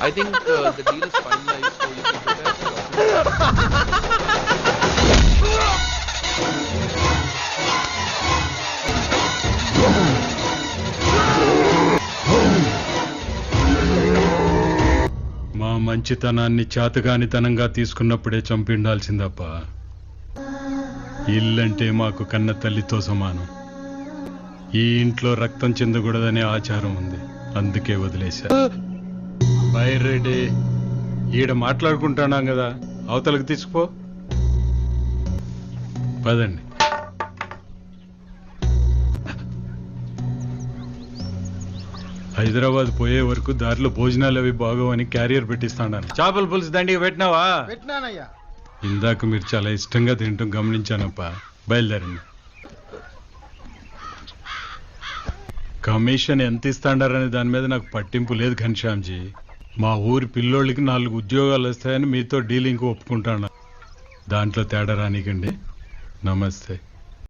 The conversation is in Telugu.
I think the deal is finalized, so you can prepare for it. మా మంచితనాన్ని చాతగానితనంగా తీసుకున్నప్పుడే చంపిండాల్సిందప్ప. ఇల్లంటే మాకు కన్న తల్లితో సమానం. ఈ ఇంట్లో రక్తం చెందకూడదనే ఆచారం ఉంది, అందుకే వదిలేశా. బైరెడ్డి, ఈడ మాట్లాడుకుంటున్నాం కదా, అవతలకు తీసుకుపో. పదండి. హైదరాబాద్ పోయే వరకు దారిలో భోజనాలు అవి బాగోవని క్యారియర్ పెట్టిస్తాను. చేపల పులుసు దండిగా పెట్టినావా? పెట్టినానయ్యా. ఇందాక మీరు చాలా ఇష్టంగా తింటాం గమనించానప్ప. బయలుదేరండి. కమిషన్ ఎంత ఇస్తాడారనే దాని మీద నాకు పట్టింపు లేదు ఘనశ్యామ్జీ. మా ఊరి పిల్లోళ్ళకి 4 ఉద్యోగాలు వస్తాయని మీతో డీలింగ్ ఒప్పుకుంటాను. దాంట్లో తేడా రానికండి. నమస్తే.